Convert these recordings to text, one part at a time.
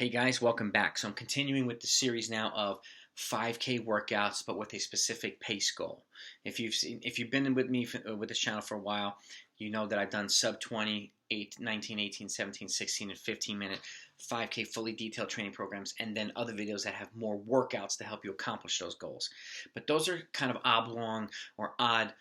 Hey guys, welcome back. So I'm continuing with the series now of 5K workouts, but with a specific pace goal. If you've been with me with this channel for a while, you know that I've done sub 20, 19, 18, 17, 16, and 15-minute 5K fully detailed training programs, and then other videos that have more workouts to help you accomplish those goals. But those are kind of oblong or odd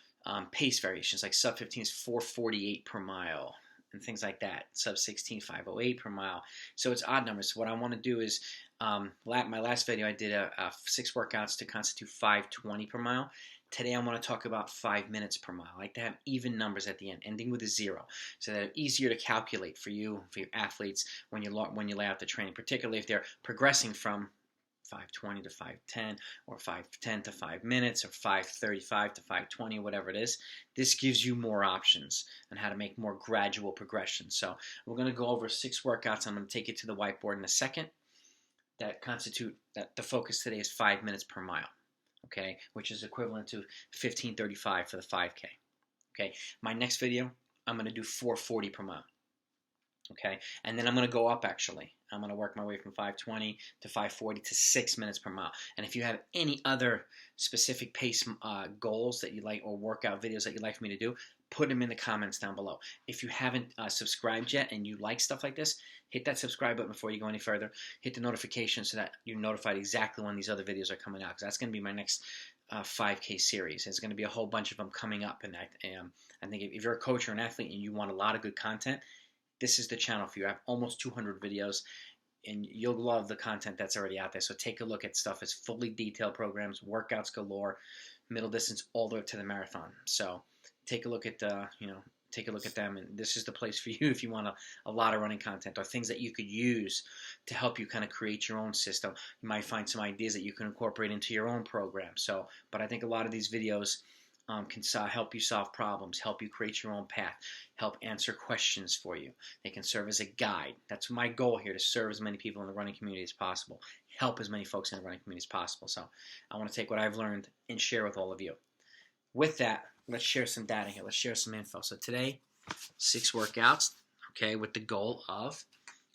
pace variations, like sub 15 is 448 per mile and things like that. Sub 16, 508 per mile. So it's odd numbers. So what I want to do is, my last video I did 6 workouts to constitute 520 per mile. Today I want to talk about 5 minutes per mile. I like to have even numbers at the end, ending with a 0, so that it's easier to calculate for you, for your athletes, when you lay out the training, particularly if they're progressing from 520 to 510, or 510 to 5 minutes, or 535 to 520, whatever it is. This gives you more options on how to make more gradual progression. So we're going to go over 6 workouts. I'm going to take you to the whiteboard in a second. The focus today is 5 minutes per mile, okay, which is equivalent to 1535 for the 5K. Okay, my next video, I'm going to do 440 per mile. Okay, and then I'm going to go up actually. I'm going to work my way from 520 to 540 to 6 minutes per mile. And if you have any other specific pace goals that you like, or workout videos that you'd like for me to do, put them in the comments down below. If you haven't subscribed yet and you like stuff like this, hit that subscribe button before you go any further. Hit the notification so that you're notified exactly when these other videos are coming out, because that's going to be my next 5K series. There's going to be a whole bunch of them coming up. And I think if you're a coach or an athlete and you want a lot of good content, this is the channel for you. I have almost 200 videos, and you'll love the content that's already out there. So take a look at stuff. It's fully detailed programs, workouts galore, middle distance, all the way up to the marathon. So take a look at take a look at them, and this is the place for you if you want a lot of running content or things that you could use to help you kind of create your own system. You might find some ideas that you can incorporate into your own program. But I think a lot of these videos can help you solve problems, help you create your own path, help answer questions for you. They can serve as a guide. That's my goal here, to serve as many people in the running community as possible, help as many folks in the running community as possible. So I want to take what I've learned and share with all of you. With that, let's share some data here. Let's share some info. So today, 6 workouts, okay, with the goal of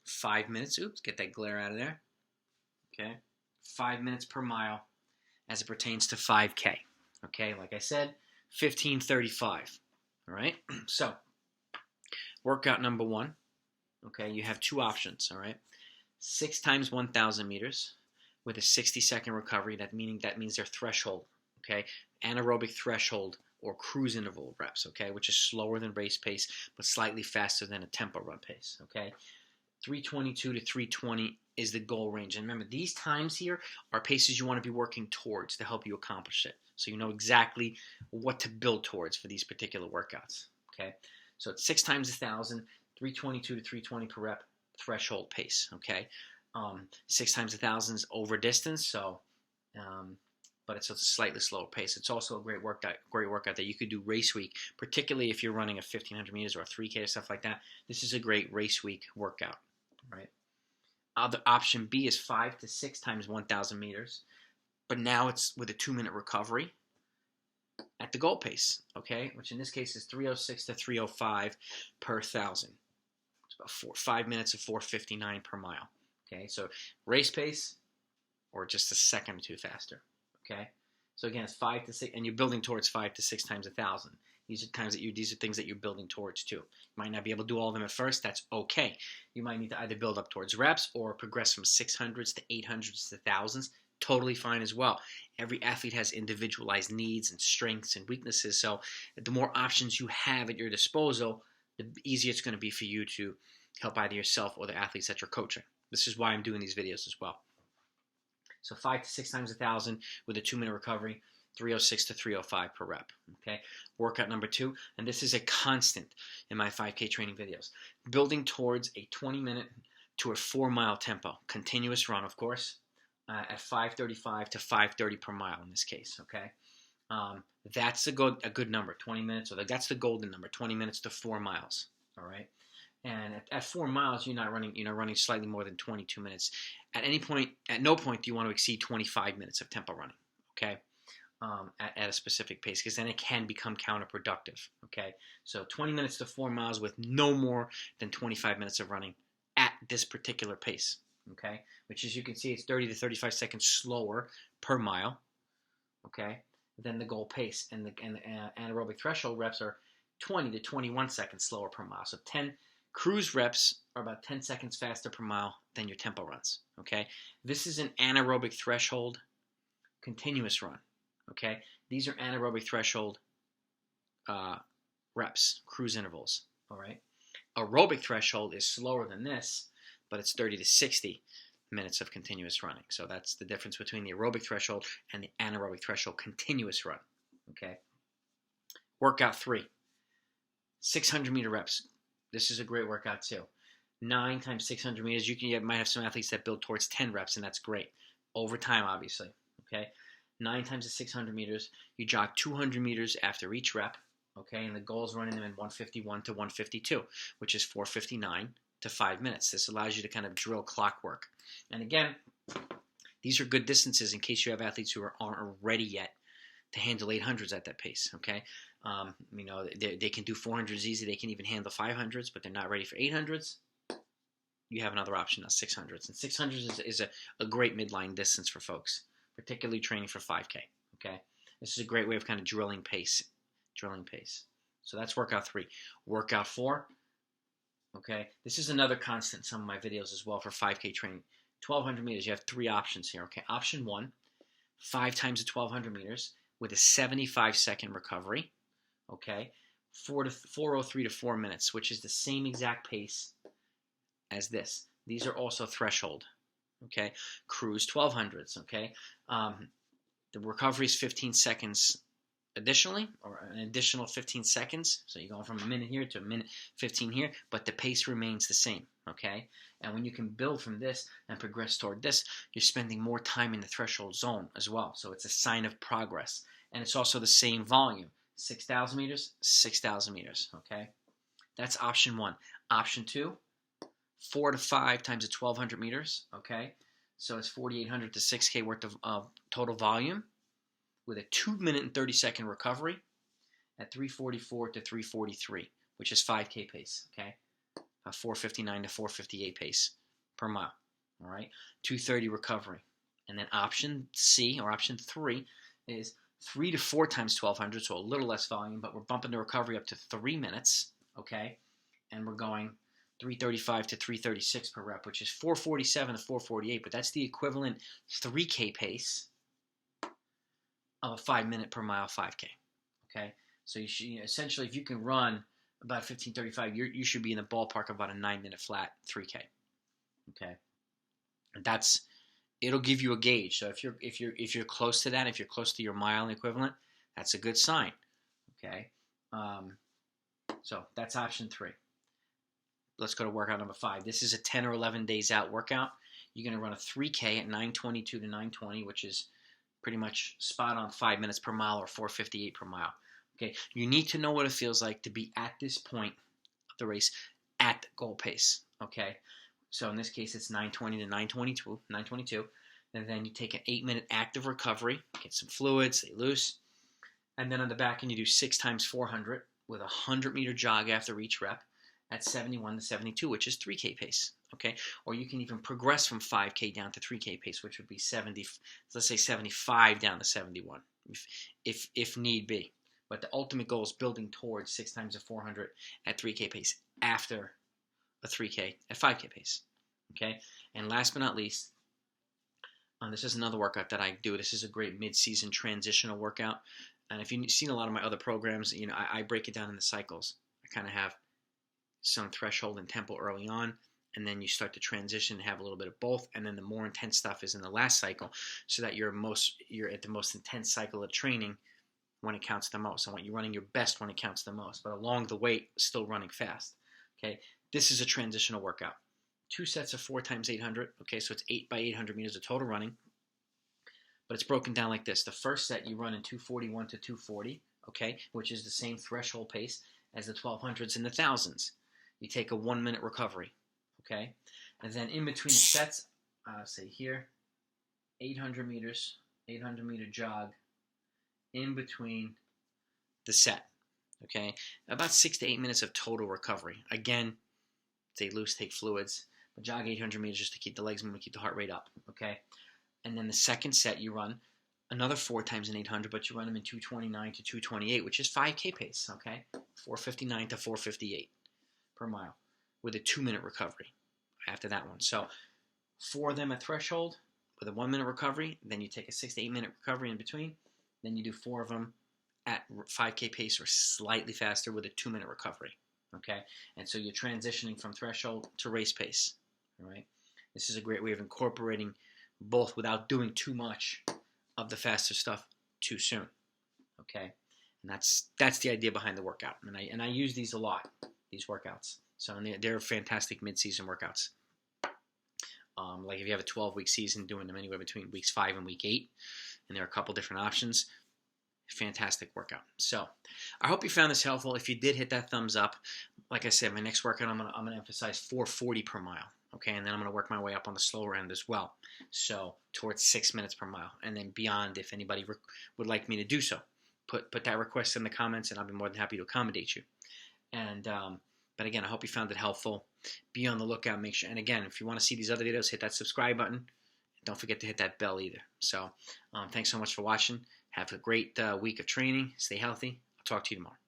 5 minutes. Oops, get that glare out of there. Okay, 5 minutes per mile as it pertains to 5K. Okay, like I said, 1535. All right, so workout number 1. Okay, you have 2 options. All right, 6 times 1,000 meters with a 60-second recovery. That means their threshold. Okay, anaerobic threshold or cruise interval reps. Okay, which is slower than race pace but slightly faster than a tempo run pace. Okay, 322 to 320 is the goal range. And remember, these times here are paces you want to be working towards to help you accomplish it. So you know exactly what to build towards for these particular workouts. Okay, so it's 6 times 1,000, 322 to 320 per rep threshold pace. Okay, 6 times 1,000 is over distance, so but it's a slightly slower pace. It's also a great workout that you could do race week, particularly if you're running a 1,500 meters or a 3K or stuff like that. This is a great race week workout. Right. The option B is 5 to 6 times 1,000 meters, but now it's with a 2-minute recovery at the goal pace, okay, which in this case is 306 to 305 per 1,000. It's about 5 minutes of 459 per mile. Okay, so race pace or just a second or two faster. Okay, so again, it's 5 to 6, and you're building towards 5 to 6 times 1,000. These are things that you're building towards too. You might not be able to do all of them at first. That's okay. You might need to either build up towards reps or progress from 600s to 800s to 1,000s. Totally fine as well. Every athlete has individualized needs and strengths and weaknesses. So the more options you have at your disposal, the easier it's going to be for you to help either yourself or the athletes that you're coaching. This is why I'm doing these videos as well. So 5 to 6 times 1,000 with a 2-minute recovery. 306 to 305 per rep. Okay, workout number 2, and this is a constant in my 5K training videos. Building towards a 20-minute to a 4-mile tempo, continuous run, of course, at 535 to 530 per mile in this case. Okay, that's a good number, 20 minutes, or that's the golden number, 20 minutes to 4 miles. All right, and at 4 miles, you're not running slightly more than 22 minutes. At no point do you want to exceed 25 minutes of tempo running. Okay. At a specific pace, because then it can become counterproductive. Okay, so 20 minutes to 4 miles with no more than 25 minutes of running at this particular pace. okay? Which, as you can see, it's 30 to 35 seconds slower per mile, okay, than the goal pace. And the anaerobic threshold reps are 20 to 21 seconds slower per mile. So 10 cruise reps are about 10 seconds faster per mile than your tempo runs, okay? This is an anaerobic threshold continuous run, okay? These are anaerobic threshold reps, cruise intervals, all right? Aerobic threshold is slower than this, but it's 30 to 60 minutes of continuous running. So that's the difference between the aerobic threshold and the anaerobic threshold continuous run, okay? Workout 3, 600-meter reps. This is a great workout too. 9 times 600 meters. You might have some athletes that build towards 10 reps, and that's great. Over time, obviously, okay? 9 times the 600 meters. You jog 200 meters after each rep, okay? And the goal is running them in 151 to 152, which is 4:59 to 5 minutes. This allows you to kind of drill clockwork. And again, these are good distances in case you have athletes who aren't ready yet to handle 800s at that pace, okay? You know, they can do 400s easy. They can even handle 500s, but they're not ready for 800s. You have another option, that's 600s. And 600s is a great midline distance for folks, particularly training for 5K, okay? This is a great way of kind of drilling pace. So that's workout 3. Workout 4, okay? This is another constant in some of my videos as well for 5K training. 1,200 meters, you have 3 options here, okay? Option 1, 5 times the 1,200 meters with a 75-second recovery, okay? 4:03 to 4 minutes, which is the same exact pace as this. These are also threshold, okay? Cruise 1200s, okay? The recovery is 15 seconds additionally, or an additional 15 seconds. So you're going from a minute here to a minute 15 here, but the pace remains the same, okay? And when you can build from this and progress toward this, you're spending more time in the threshold zone as well. So it's a sign of progress. And it's also the same volume. 6,000 meters, 6,000 meters, okay? That's option 1. Option 2, 4 to 5 times the 1,200 meters, okay? So it's 4,800 to 6K worth of total volume with a 2-minute and 30-second recovery at 3:44 to 3:43, which is 5K pace, okay? 4:59 to 4:58 pace per mile, all right? 2:30 recovery. And then option C, or option 3, is 3 to 4 times 1,200, so a little less volume, but we're bumping the recovery up to 3 minutes, okay? And we're going 3:35 to 3:36 per rep, which is 4:47 to 4:48, but that's the equivalent 3K pace of a 5-minute per mile 5K, okay? So you should, essentially, if you can run about 15:35, you should be in the ballpark of about a 9-minute flat 3K, okay? And it'll give you a gauge. So if you're close to that, if you're close to your mile equivalent, that's a good sign, okay? So that's option 3. Let's go to workout number 5. This is a 10 or 11 days out workout. You're going to run a 3K at 9:22 to 9:20, which is pretty much spot on 5 minutes per mile, or 4:58 per mile. Okay, you need to know what it feels like to be at this point of the race at the goal pace. Okay, so in this case it's 9:20 to 9:22, and then you take an 8-minute active recovery, get some fluids, stay loose, and then on the back end you do 6 times 400 with a 100-meter jog after each rep at 71 to 72, which is 3K pace. Okay, or you can even progress from 5K down to 3K pace, which would be 70. Let's say 75 down to 71, if need be. But the ultimate goal is building towards 6 times the 400 at 3K pace after a 3K at 5K pace. Okay, and last but not least, this is another workout that I do. This is a great mid-season transitional workout. And if you've seen a lot of my other programs, I break it down into cycles. I kind of have some threshold and tempo early on, and then you start to transition and have a little bit of both, and then the more intense stuff is in the last cycle, so that you're at the most intense cycle of training when it counts the most. I want you running your best when it counts the most, but along the way, still running fast. Okay, this is a transitional workout. 2 sets of 4 times 800. Okay, so it's 8 by 800 meters of total running, but it's broken down like this. The first set you run in 241 to 240, okay, which is the same threshold pace as the 1200s and the 1000s. You take a 1-minute recovery, okay? And then in between the sets, say here, 800 meters, 800-meter jog in between the set, okay? About 6 to 8 minutes of total recovery. Again, stay loose, take fluids, but jog 800 meters just to keep the legs moving, keep the heart rate up, okay? And then the second set, you run another 4 times an 800, but you run them in 229 to 228, which is 5K pace, okay? 459 to 458 per mile with a 2-minute recovery after that one. So 4 of them at threshold with a 1-minute recovery, then you take a 6 to 8-minute recovery in between, then you do 4 of them at 5K pace or slightly faster with a 2-minute recovery, okay? And so you're transitioning from threshold to race pace, all right? This is a great way of incorporating both without doing too much of the faster stuff too soon, okay? And that's the idea behind the workout. And I use these a lot, these workouts. So they're fantastic mid-season workouts. Like if you have a 12-week season, doing them anywhere between weeks 5 and week 8, and there are a couple different options. Fantastic workout. So I hope you found this helpful. If you did, hit that thumbs up. Like I said, my next workout I'm gonna emphasize 440 per mile. Okay, and then I'm gonna work my way up on the slower end as well. So towards 6 minutes per mile, and then beyond if anybody would like me to do so. Put that request in the comments, and I'll be more than happy to accommodate you. And but again, I hope you found it helpful. Be on the lookout. Make sure. And again, if you want to see these other videos, hit that subscribe button. Don't forget to hit that bell either. So thanks so much for watching. Have a great week of training. Stay healthy. I'll talk to you tomorrow.